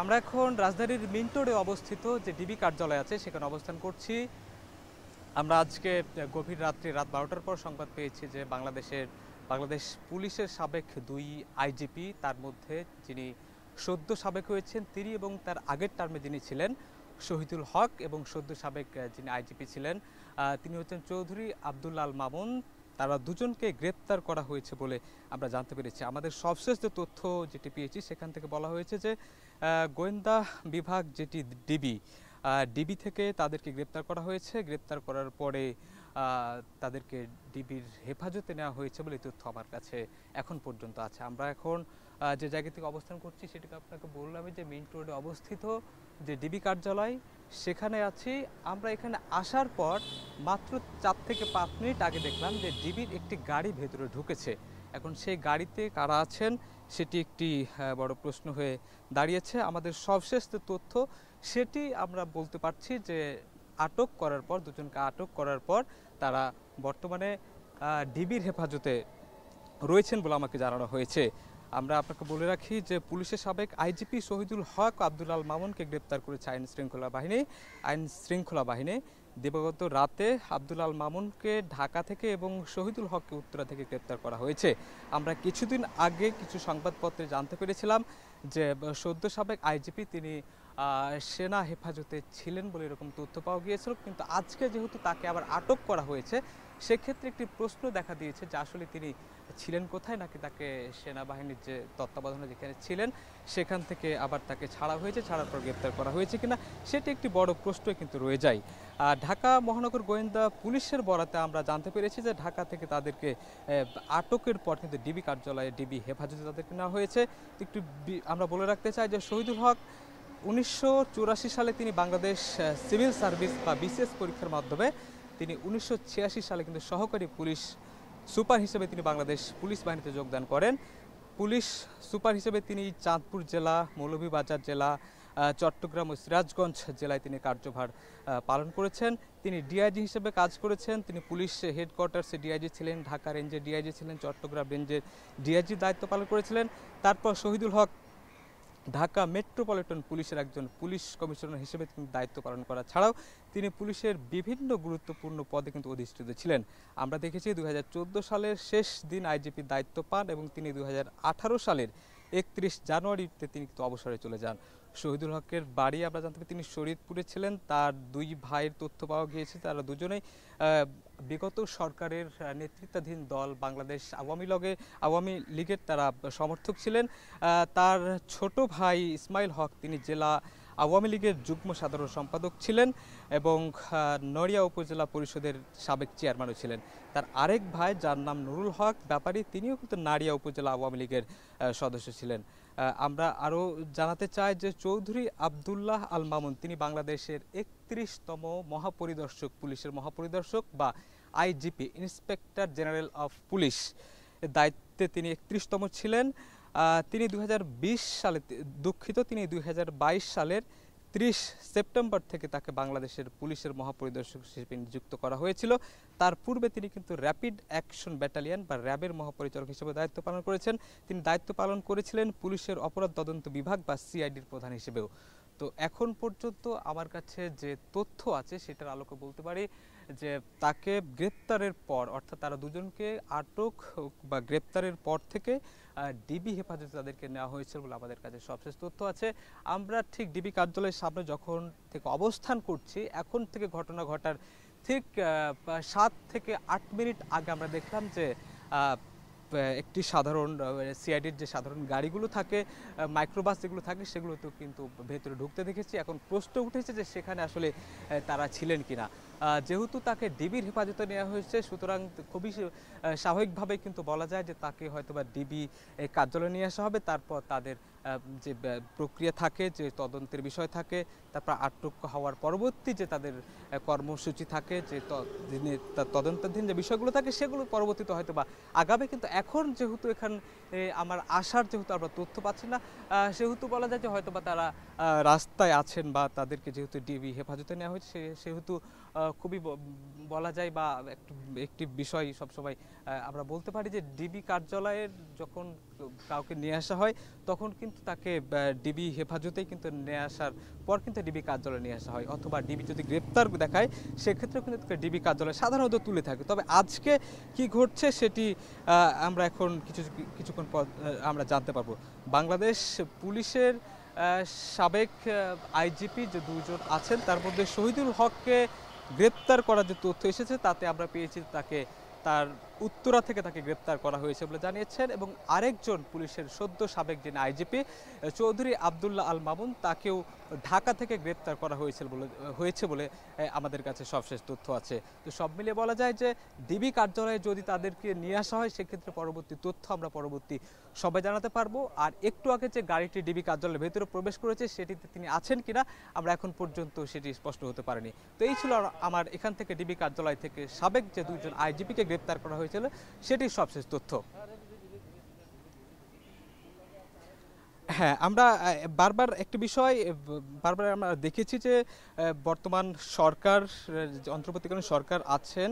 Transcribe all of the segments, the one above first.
আমরা এখন রাজধানীর মিন্টোরে অবস্থিত যে ডিবি কার্যালয় আছে সেখানে অবস্থান করছি। আমরা আজকে গভীর রাত্রি রাত 12টার পর সংবাদ পেয়েছি যে বাংলাদেশ পুলিশের সাবেক দুই আইজিপি, তার মধ্যে যিনি সদ্য সাবেক হয়েছেন তিনি এবং তার আগের টার্মে যিনি ছিলেন শহীদুল হক, এবং সদ্য সাবেক যিনি আইজিপি ছিলেন তিনি হচ্ছেন চৌধুরী আব্দুল আল মামুন। তারা দুজনকে গ্রেপ্তার করা হয়েছে বলে আমরা জানতে পেরেছি। আমাদের সবশেষ যে তথ্য যেটি পেয়েছি সেখান থেকে বলা হয়েছে যে গোয়েন্দা বিভাগ যেটি ডিবি থেকে তাদেরকে গ্রেপ্তার করা হয়েছে। গ্রেপ্তার করার পরে তাদেরকে ডিবির হেফাজতে নেওয়া হয়েছে বলে তথ্য আমার কাছে এখন পর্যন্ত আছে। আমরা এখন যে জায়গা থেকে অবস্থান করছি সেটাকে আপনাকে বললাম যে মিন্ট রোডে অবস্থিত যে ডিবি কার্যালয়, সেখানে আছি আমরা। এখানে আসার পর মাত্র 4 থেকে 5 মিনিট আগে দেখলাম যে ডিবির একটি গাড়ি ভেতরে ঢুকেছে। এখন সেই গাড়িতে কারা আছেন সেটি একটি বড় প্রশ্ন হয়ে দাঁড়িয়েছে। আমাদের সবশেষ যে তথ্য সেটি আমরা বলতে পারছি যে দুজনকে আটক করার পর তারা বর্তমানে ডিবির হেফাজতে রয়েছেন বলে আমাকে জানানো হয়েছে। আমরা আপনাকে বলে রাখি যে পুলিশের সাবেক আইজিপি শহীদুল হক আব্দুল আল মামুনকে গ্রেপ্তার করেছে আইন শৃঙ্খলা বাহিনী। দিবাগত রাতে আব্দুল আল মামুনকে ঢাকা থেকে এবং শহীদুল হককে উত্তরা থেকে গ্রেপ্তার করা হয়েছে। আমরা কিছুদিন আগে কিছু সংবাদপত্রে জানতে পেরেছিলাম যে সদ্য সাবেক আইজিপি তিনি সেনা হেফাজতে ছিলেন বলে এরকম তথ্য পাওয়া গিয়েছিল, কিন্তু আজকে যেহেতু তাকে আবার আটক করা হয়েছে সেক্ষেত্রে একটি প্রশ্ন দেখা দিয়েছে যে আসলে তিনি ছিলেন কোথায়, নাকি তাকে সেনাবাহিনীর যে তত্ত্বাবধানে যেখানে ছিলেন সেখান থেকে আবার তাকে ছাড়া হয়েছে, ছাড়ার পর গ্রেপ্তার করা হয়েছে কিনা সেটি একটি বড় প্রশ্ন কিন্তু রয়ে যায়। ঢাকা মহানগর গোয়েন্দা পুলিশের বরাতে আমরা জানতে পেরেছি যে ঢাকা থেকে তাদেরকে আটকের পর কিন্তু ডিবি কার্যালয়ে ডিবি হেফাজতে তাদেরকে নেওয়া হয়েছে। একটু আমরা বলে রাখতে চাই যে শহীদুল হক 1984 সালে তিনি বাংলাদেশ সিভিল সার্ভিস বা বিসিএস পরীক্ষার মাধ্যমে তিনি 1986 সালে কিন্তু সহকারী পুলিশ সুপার হিসেবে তিনি বাংলাদেশ পুলিশ বাহিনীতে যোগদান করেন। পুলিশ সুপার হিসেবে তিনি চাঁদপুর জেলা, মৌলভীবাজার জেলা, চট্টগ্রাম ও সিরাজগঞ্জ জেলায় তিনি কার্যভার পালন করেছেন। তিনি ডিআইজি হিসেবে কাজ করেছেন। তিনি পুলিশ হেডকোয়ার্টার্সে ডিআইজি ছিলেন, ঢাকা রেঞ্জের ডিআইজি ছিলেন, চট্টগ্রাম রেঞ্জের ডিআইজির দায়িত্ব পালন করেছিলেন। তারপর শহীদুল হক ঢাকা মেট্রোপলিটন পুলিশের একজন পুলিশ কমিশনার হিসেবে তিনি দায়িত্ব পালন করা ছাড়াও তিনি পুলিশের বিভিন্ন গুরুত্বপূর্ণ পদে কিন্তু অধিষ্ঠিত ছিলেন। আমরা দেখেছি 2014 সালের শেষ দিন আইজিপির দায়িত্ব পান এবং তিনি 2018 সালের 31 জানুয়ারিতে তিনি কিন্তু অবসরে চলে যান। শহীদুল হকের বাড়ি আমরা জানতে পারি তিনি শরীয়তপুরে ছিলেন। তার দুই ভাইয়ের তথ্য পাওয়া গিয়েছে, তারা দুজনেই বিগত সরকারের নেতৃত্বাধীন দল বাংলাদেশ আওয়ামী লীগের তারা সমর্থক ছিলেন। তার ছোট ভাই ইসমাইল হক তিনি জেলা আওয়ামী লীগের যুগ্ম সাধারণ সম্পাদক ছিলেন এবং নড়িয়া উপজেলা পরিষদের সাবেক চেয়ারম্যানও ছিলেন। তার আরেক ভাই যার নাম নুরুল হক ব্যাপারী তিনিও কিন্তু নাড়িয়া উপজেলা আওয়ামী লীগের সদস্য ছিলেন। আমরা আরও জানাতে চাই যে চৌধুরী আব্দুল্লাহ আল মামুন তিনি বাংলাদেশের 31তম মহাপরিদর্শক, পুলিশের মহাপরিদর্শক বা IGP, inspector general of police দায়িত্বে তিনি 31তম ছিলেন। তিনি 2022 সালের 30 সেপ্টেম্বর থেকে তাকে বাংলাদেশের পুলিশের মহাপরিদর্শক হিসেবে নিযুক্ত করা হয়েছিল। তার পূর্বে তিনি কিন্তু র্যাপিড অ্যাকশন ব্যাটালিয়ন বা র্যাবের মহাপরিচালক হিসেবে দায়িত্ব পালন করেছেন। তিনি দায়িত্ব পালন করেছিলেন পুলিশের অপরাধ তদন্ত বিভাগ বা সিআইডির প্রধান হিসেবেও। তো এখন পর্যন্ত আমার কাছে যে তথ্য আছে সেটার আলোকে বলতে পারি যে তাকে গ্রেপ্তারের পর, অর্থাৎ তারা দুজনকে আটক বা গ্রেপ্তারের পর থেকে ডিবি হেফাজতে তাদেরকে নেওয়া হয়েছে বলে আমাদের কাছে সবশেষ তথ্য আছে। আমরা ঠিক ডিবি কার্যালয়ের সামনে যখন থেকে অবস্থান করছি, এখন থেকে ঘটনা ঘটার ঠিক 7 থেকে 8 মিনিট আগে আমরা দেখলাম যে একটি সাধারণ সিআইডির যে সাধারণ গাড়িগুলো থাকে, মাইক্রোবাস যেগুলো থাকে, সেগুলোতেও কিন্তু ভেতরে ঢুকতে দেখেছি। এখন প্রশ্ন উঠেছে যে সেখানে আসলে তারা ছিলেন কিনা। যেহেতু তাকে ডিবির হেফাজতে নেওয়া হয়েছে সুতরাং খুবই স্বাভাবিকভাবে কিন্তু বলা যায় যে তাকে হয়তোবা ডিবি কার্যালয়ে নিয়ে আসা হবে। তারপর তাদের যে প্রক্রিয়া থাকে, যে তদন্তের বিষয় থাকে, তারপর আটক হওয়ার পরবর্তী যে তাদের কর্মসূচি থাকে, যে তদন্তাধীন যে বিষয়গুলো থাকে সেগুলো পরবর্তীতে হয়তোবা আগাবে। কিন্তু এখন যেহেতু এখানে আমার আসার যেহেতু আমরা তথ্য পাচ্ছি না, সেহেতু বলা যায় যে হয়তোবা তারা রাস্তায় আছেন বা তাদেরকে যেহেতু ডিবি হেফাজতে নেওয়া হয়েছে সেহেতু খুবই বলা যায় বা একটি বিষয় সবসময় আমরা বলতে পারি যে ডিবি কার্যালয়ের যখন কাউকে নিয়ে আসা হয় তখন কিন্তু তাকে ডিবি হেফাজতেই কিন্তু নিয়ে আসার পর কিন্তু ডিবি কার্যালয়ে নিয়ে আসা হয়, অথবা ডিবি যদি গ্রেপ্তার দেখায় সেক্ষেত্রেও কিন্তু তাকে ডিবি কার্যালয়ে সাধারণত তুলে থাকে। তবে আজকে কি ঘটছে সেটি আমরা এখন কিছুক্ষণ পর আমরা জানতে পারবো। বাংলাদেশ পুলিশের সাবেক আইজিপি যে দুজন আছেন তার মধ্যে শহীদুল হককে গ্রেপ্তার করার যে তথ্য এসেছে তাতে আমরা পেয়েছি তাকে তার উত্তরা থেকে তাকে গ্রেপ্তার করা হয়েছে বলে জানিয়েছেন, এবং আরেকজন পুলিশের সদ্য সাবেক যিনি আইজিপি চৌধুরী আবদুল্লাহ আল মামুন তাকেও ঢাকা থেকে গ্রেপ্তার করা হয়েছে বলে আমাদের কাছে সবশেষ তথ্য আছে। তো সব মিলিয়ে বলা যায় যে ডিবি কার্যালয়ে যদি তাদেরকে নিয়ে আসা হয় সেক্ষেত্রে পরবর্তী তথ্য আমরা পরবর্তী সবাই জানাতে পারবো। আর একটু আগে যে গাড়িটি ডিবি কার্যালয়ের ভেতরে প্রবেশ করেছে সেটিতে তিনি আছেন কিনা আমরা এখন পর্যন্ত সেটি স্পষ্ট হতে পারেনি। তো এই ছিল আমার এখান থেকে ডিবি কার্যালয় থেকে সাবেক যে দুইজন আইজিপিকে গ্রেপ্তার করা হয়েছিল সেটির সবশেষ তথ্য। হ্যাঁ, আমরা বারবার একটি বিষয় বারবার আমরা দেখেছি যে বর্তমান সরকার, অন্তর্বর্তীকালীন সরকার আছেন,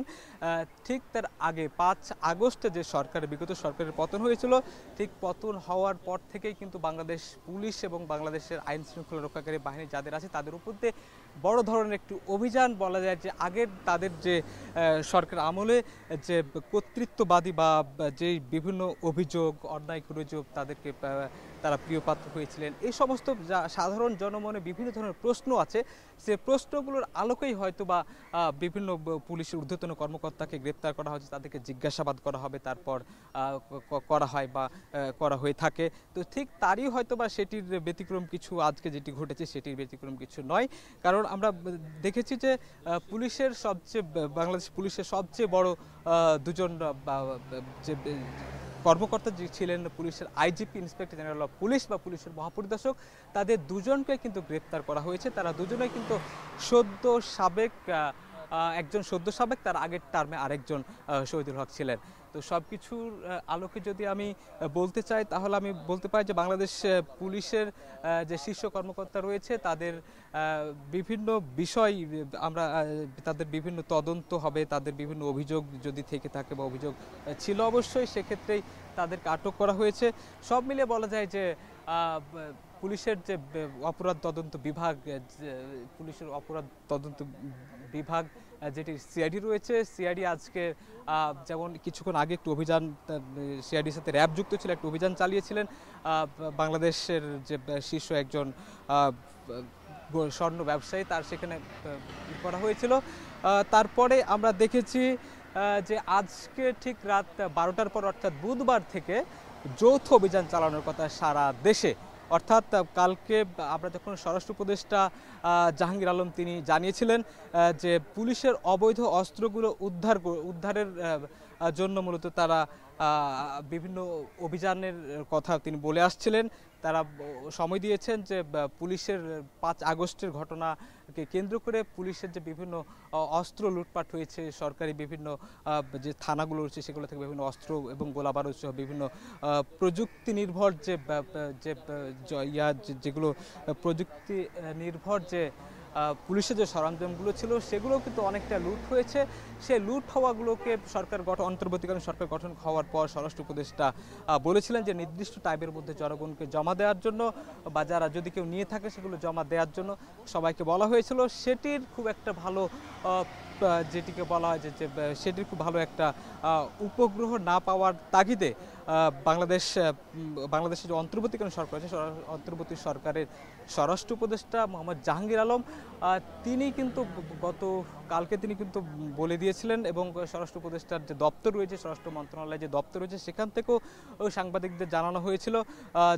ঠিক তার আগে 5 আগস্টে যে বিগত সরকারের পতন হয়েছিল, ঠিক পতন হওয়ার পর থেকেই কিন্তু বাংলাদেশ পুলিশ এবং বাংলাদেশের আইন শৃঙ্খলা রক্ষাকারী বাহিনী যাদের আছে তাদের উপর দিয়ে বড় ধরনের একটি অভিযান বলা যায় যে আগের তাদের যে সরকার আমলে যে কর্তৃত্ববাদী বা যে বিভিন্ন অভিযোগ, অন্যায় অভিযোগ তাদেরকে তারা প্রিয়পাত্র হয়েছিলেন, এই সমস্ত সাধারণ জনমনে বিভিন্ন ধরনের প্রশ্ন আছে, সে প্রশ্নগুলোর আলোকেই হয়তো বা বিভিন্ন পুলিশের ঊর্ধ্বতন কর্মকর্তাকে গ্রেপ্তার করা হচ্ছে, তাদেরকে জিজ্ঞাসাবাদ করা হবে, তারপর করা হয় বা করা হয়ে থাকে। তো ঠিক তারই হয়তো বা সেটির ব্যতিক্রম কিছু আজকে যেটি ঘটেছে সেটির ব্যতিক্রম কিছু নয়। কারণ আমরা দেখেছি যে বাংলাদেশ পুলিশের সবচেয়ে বড় দুজন যে কর্মকর্তা যে ছিলেন পুলিশের IGP, inspector general of police বা পুলিশের মহাপরিদর্শক, তাদের দুজনকে কিন্তু গ্রেপ্তার করা হয়েছে। তারা দুজনেই কিন্তু একজন সদ্য সাবেক, তার আগের টার্মে আরেকজন শহীদুল হক ছিলেন। তো সব কিছুর আলোকে যদি আমি বলতে চাই তাহলে আমি বলতে পারি যে বাংলাদেশ পুলিশের যে শীর্ষ কর্মকর্তা রয়েছে তাদের বিভিন্ন বিষয় তাদের বিভিন্ন তদন্ত হবে, তাদের বিভিন্ন অভিযোগ যদি থেকে থাকে বা অভিযোগ ছিল অবশ্যই সেক্ষেত্রেই তাদেরকে আটক করা হয়েছে। সব মিলিয়ে বলা যায় যে পুলিশের যে অপরাধ তদন্ত বিভাগ যেটি সিআইডি রয়েছে, সিআইডি আজকে যেমন কিছুক্ষণ আগে একটু অভিযান, সিআইডির সাথে র্যাব যুক্ত ছিল, একটা অভিযান চালিয়েছিলেন বাংলাদেশের যে শীর্ষ একজন স্বর্ণ ব্যবসায়ী, তার সেখানে করা হয়েছিল। তারপরে আমরা দেখেছি যে আজকে ঠিক রাত 12টার পর অর্থাৎ বুধবার থেকে যৌথ অভিযান চালানোর কথা সারা দেশে। অর্থাৎ কালকে আমরা যখন স্বরাষ্ট্র উপদেষ্টা জাহাঙ্গীর আলম তিনি জানিয়েছিলেন যে পুলিশের অবৈধ অস্ত্রগুলো উদ্ধারের জন্য মূলত তারা বিভিন্ন অভিযানের কথা তিনি বলে আসছিলেন। তারা সময় দিয়েছেন যে পুলিশের 5 আগস্টের ঘটনাকে কেন্দ্র করে পুলিশের যে বিভিন্ন অস্ত্র লুটপাট হয়েছে, সরকারি বিভিন্ন যে থানাগুলো রয়েছে সেগুলো থেকে বিভিন্ন অস্ত্র এবং গোলাবারুদ সহ বিভিন্ন প্রযুক্তি নির্ভর যেগুলো প্রযুক্তি নির্ভর যে পুলিশের যে সরঞ্জামগুলো ছিল সেগুলো কিন্তু অনেকটা লুট হয়েছে। সেই লুট হওয়াগুলোকে অন্তর্বর্তীকালীন সরকার গঠন হওয়ার পর স্বরাষ্ট্র উপদেষ্টা বলেছিলেন যে নির্দিষ্ট টাইমের মধ্যে জনগণকে জমা দেওয়ার জন্য বা যারা যদি কেউ নিয়ে থাকে সেগুলো জমা দেওয়ার জন্য সবাইকে বলা হয়েছিল। সেটির খুব একটা ভালো যেটিকে বলা হয় যে সেটির খুব ভালো একটা উপগ্রহ না পাওয়ার তাগিদে বাংলাদেশের যে অন্তর্বর্তীকালীন সরকার আছে, অন্তর্বর্তী সরকারের স্বরাষ্ট্র উপদেষ্টা মোহাম্মদ জাহাঙ্গীর আলম তিনি কিন্তু কালকে তিনি কিন্তু বলে দিয়েছিলেন, এবং স্বরাষ্ট্র উপদেষ্টার যে দপ্তর রয়েছে, স্বরাষ্ট্র মন্ত্রণালয়ের যে দপ্তর রয়েছে সেখান থেকেও সাংবাদিকদের জানানো হয়েছিল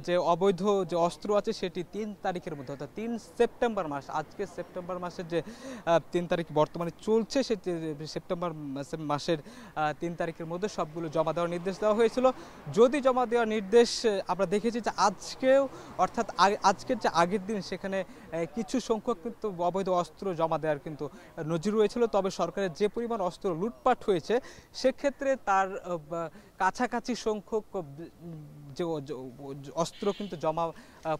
যে অবৈধ যে অস্ত্র আছে সেটি 3 তারিখের মধ্যে, অর্থাৎ 3 সেপ্টেম্বর মাস, আজকে সেপ্টেম্বর মাসের যে 3 তারিখ বর্তমানে চলছে, সেই সেপ্টেম্বর মাসের 3 তারিখের মধ্যে সবগুলো জমা দেওয়ার নির্দেশ দেওয়া হয়েছিল। যদি জমা দেওয়ার নির্দেশ আমরা দেখেছি যে আজকেও, অর্থাৎ আজকের যে আগের দিন সেখানে কিছু সংখ্যক কিন্তু অবৈধ অস্ত্র জমা দেওয়ার কিন্তু নজির রয়েছিল। তবে সরকারের যে পরিমাণ অস্ত্র লুটপাট হয়েছে সেক্ষেত্রে তার কাছাকাছি সংখ্যক যে অস্ত্র কিন্তু জমা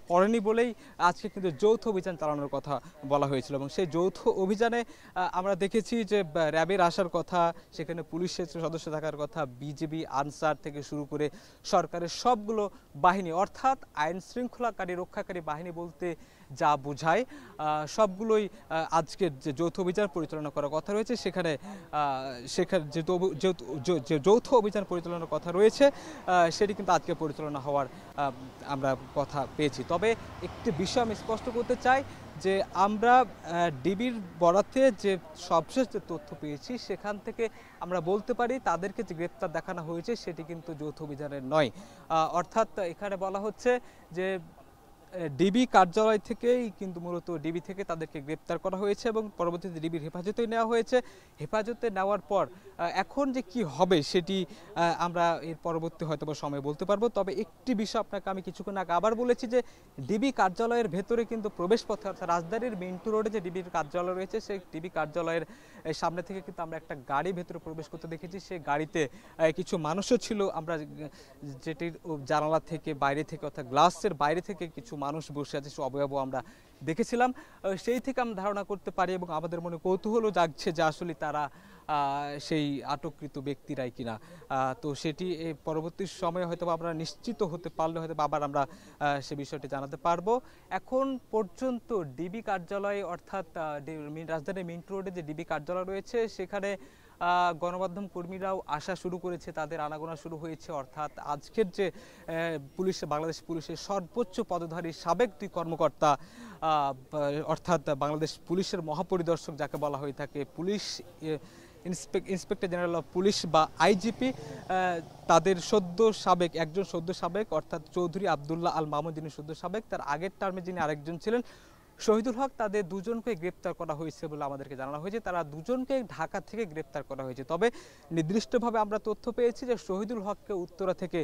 পড়েনি বলেই আজকে কিন্তু যৌথ অভিযান চালানোর কথা বলা হয়েছিল এবং সেই যৌথ অভিযানে আমরা দেখেছি যে র্যাবের আসার কথা, সেখানে পুলিশের সদস্য থাকার কথা, বিজিবি আনসার থেকে শুরু করে সরকারের সবগুলো বাহিনী, অর্থাৎ আইন শৃঙ্খলাকারী রক্ষাকারী বাহিনী বলতে যা বোঝায় সবগুলোই আজকের যে যৌথ অভিযান পরিচালনা করার কথা রয়েছে সেখানে যে যৌথ অভিযান পরিচালনার কথা রয়েছে সেটি কিন্তু আজকে পরিচালনা হওয়ার আমরা কথা পেয়েছি। তবে একটি বিষয় আমি স্পষ্ট করতে চাই যে আমরা ডিবির বরাতে যে সবশেষ যে তথ্য পেয়েছি সেখান থেকে আমরা বলতে পারি তাদেরকে যে গ্রেপ্তার দেখানো হয়েছে সেটি কিন্তু যৌথ অভিযানের নয়। অর্থাৎ এখানে বলা হচ্ছে যে ডিবি কার্যালয় থেকেই কিন্তু মূলত ডিবি থেকে তাদেরকে গ্রেপ্তার করা হয়েছে এবং পরবর্তীতে ডিবির হেফাজতে নেওয়া হয়েছে। হেফাজতে নেওয়ার পর এখন যে কি হবে সেটি আমরা এর পরবর্তী হয়তো সময় বলতে পারবো। তবে একটি বিষয় আপনাকে আমি কিছুক্ষণ আগে আবার বলেছি যে ডিবি কার্যালয়ের ভেতরে কিন্তু প্রবেশ পথে অর্থাৎ রাজধানীর মিন্টু রোডে যে ডিবির কার্যালয় রয়েছে সেই ডিবি কার্যালয়ের সামনে থেকে কিন্তু আমরা একটা গাড়ি ভেতরে প্রবেশ করতে দেখেছি। সেই গাড়িতে কিছু মানুষও ছিল, আমরা যেটির জানালা থেকে বাইরে থেকে অর্থাৎ গ্লাসের বাইরে থেকে কিছু মানুষ বসে আছে সে অবয়ব আমরা দেখেছিলাম। সেই থেকে আমরা ধারণা করতে পারি এবং আমাদের মনে কৌতূহলও জাগছে যে আসলে তারা সেই আটককৃত ব্যক্তিরাই কিনা। তো সেটি পরবর্তী সময়ে হয়তো আমরা নিশ্চিত হতে পারলে হয়তো আবার আমরা সে বিষয়টি জানাতে পারবো। এখন পর্যন্ত ডিবি কার্যালয় অর্থাৎ রাজধানীর মিন্টু রোডে যে ডিবি কার্যালয় রয়েছে সেখানে গণমাধ্যম কর্মীরাও আসা শুরু করেছে, তাদের আনাগোনা শুরু হয়েছে। অর্থাৎ আজকের যে বাংলাদেশ পুলিশের সর্বোচ্চ পদধারী সাবেক দুই কর্মকর্তা অর্থাৎ বাংলাদেশ পুলিশের মহাপরিদর্শক যাকে বলা হয়ে থাকে, police inspector general of police বা আইজিপি, তাদের একজন সদ্য সাবেক অর্থাৎ চৌধুরী আবদুল্লাহ আল মামুন যিনি সদ্য সাবেক, তার আগের টার্মে যিনি আরেকজন ছিলেন শহীদুল হক, তাদের দুজনকে গ্রেপ্তার করা হয়েছে বলে আমাদেরকে জানানো হয়েছে। তারা দুজনকে ঢাকা থেকে গ্রেপ্তার করা হয়েছে। তবে নির্দিষ্টভাবে আমরা তথ্য পেয়েছি যে শহীদুল হককে উত্তরা থেকে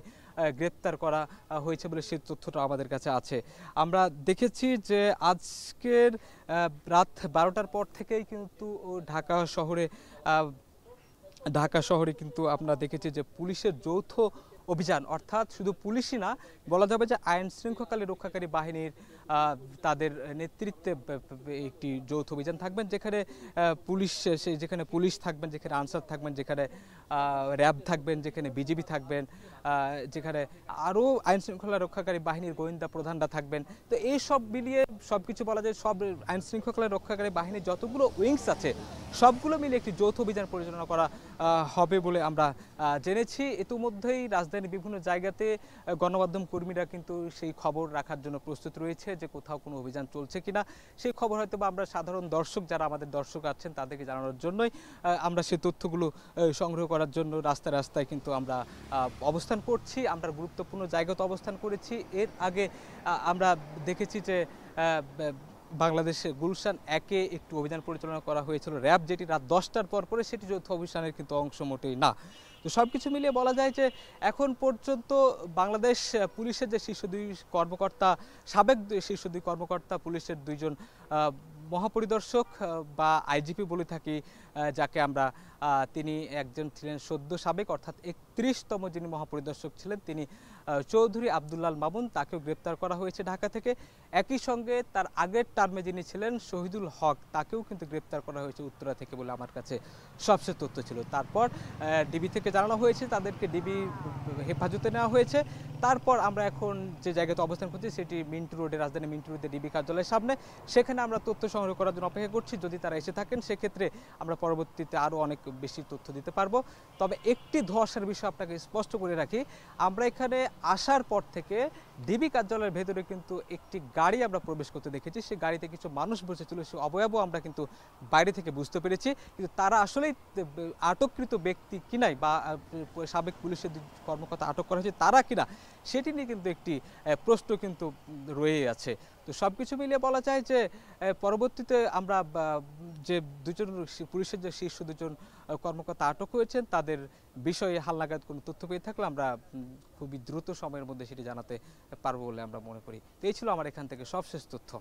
গ্রেপ্তার করা হয়েছে বলে সেই তথ্যটা আমাদের কাছে আছে। আমরা দেখেছি যে আজকের রাত 12টার পর থেকেই কিন্তু ঢাকা শহরে কিন্তু আমরা দেখেছি যে পুলিশের যৌথ অভিযান, অর্থাৎ শুধু পুলিশই না বলা যাবে যে আইন শৃঙ্খলা রক্ষাকারী বাহিনীর তাদের নেতৃত্বে একটি যৌথ অভিযান থাকবেন যেখানে পুলিশ থাকবেন, যেখানে আনসার থাকবেন, যেখানে র্যাব থাকবেন, যেখানে বিজিবি থাকবেন, যেখানে আরও আইন শৃঙ্খলা রক্ষাকারী বাহিনীর গোয়েন্দা প্রধানরা থাকবেন। তো এই সব মিলিয়ে সবকিছু বলা যায় সব আইন শৃঙ্খলা রক্ষাকারী বাহিনীর যতগুলো উইংস আছে সবগুলো মিলে একটি যৌথ অভিযান পরিচালনা করা হবে বলে আমরা জেনেছি। ইতিমধ্যেই রাজধানীর বিভিন্ন জায়গাতে গণমাধ্যম কর্মীরা কিন্তু সেই খবর রাখার জন্য প্রস্তুত রয়েছে যে কোথাও কোনো অভিযান চলছে কিনা। সেই খবর হয়তো বা আমরা সাধারণ দর্শক যারা আমাদের দর্শক আছেন তাদেরকে জানানোর জন্যই আমরা সেই তথ্যগুলো সংগ্রহ করার জন্য রাস্তায় রাস্তায় কিন্তু আমরা অবস্থান করছি। আমরা গুরুত্বপূর্ণ জায়গাতে অবস্থান করেছি। এর আগে আমরা দেখেছি যে বাংলাদেশে গুলশান 1-এ একটু অভিযান পরিচালনা করা হয়েছিল র্যাব, যেটি রাত 10টার পরে সেটি যৌথ অভিযানের কিন্তু অংশ মোটেই না। তো সব কিছু মিলিয়ে বলা যায় যে এখন পর্যন্ত বাংলাদেশ পুলিশের যে সাবেক শীর্ষ দুই কর্মকর্তা, পুলিশের দুইজন মহাপরিদর্শক বা আইজিপি বলে থাকি যাকে আমরা, তিনি একজন ছিলেন সদ্য সাবেক অর্থাৎ 31তম যিনি মহাপরিদর্শক ছিলেন তিনি চৌধুরী আবদুল্লাহ আল মামুন, তাকেও গ্রেপ্তার করা হয়েছে ঢাকা থেকে। একই সঙ্গে তার আগের টার্মে যিনি ছিলেন শহীদুল হক, তাকেও কিন্তু গ্রেপ্তার করা হয়েছে উত্তরা থেকে বলে আমার কাছে সবশেষ তথ্য ছিল। তারপর ডিবি থেকে জানানো হয়েছে তাদেরকে ডিবি হেফাজতে নেওয়া হয়েছে। তারপর আমরা এখন যে জায়গাতে অবস্থান করছি সেটি মিন্টু রোডে, রাজধানী মিন্টু রোডে ডিবি কার্যালয়ের সামনে। সেখানে আমরা তথ্য সংগ্রহ করার জন্য অপেক্ষা করছি। যদি তারা এসে থাকেন সেক্ষেত্রে আমরা পরবর্তীতে আরও অনেক বেশি তথ্য দিতে পারবো। তবে একটি ধোঁয়াশার বিষয় আপনাকে স্পষ্ট করে রাখি, আমরা এখানে আসার পর থেকে ডিবি কার্যালয়ের ভেতরে কিন্তু একটি গাড়ি আমরা প্রবেশ করতে দেখেছি। সেই গাড়িতে কিছু মানুষ বসেছিল, সে অবয়বও আমরা কিন্তু বাইরে থেকে বুঝতে পেরেছি। কিন্তু তারা আসলেই আটককৃত ব্যক্তি কিনাই বা সাবেক পুলিশের কর্মকর্তা আটক করা হয়েছে তারা কিনা সেটি নিয়ে কিন্তু একটি প্রশ্ন কিন্তু রয়ে আছে। তো সব কিছু মিলিয়ে বলা যায় যে পরবর্তীতে আমরা যে দুজন পুলিশের যে শীর্ষ দুজন কর্মকর্তা আটক হয়েছেন তাদের বিষয়ে হালনাগাদ কোনো তথ্য পেয়ে থাকলে আমরা খুবই দ্রুত সময়ের মধ্যে সেটি জানাতে পারবো বলে আমরা মনে করি। তো এই ছিল আমার এখান থেকে সবশেষ তথ্য।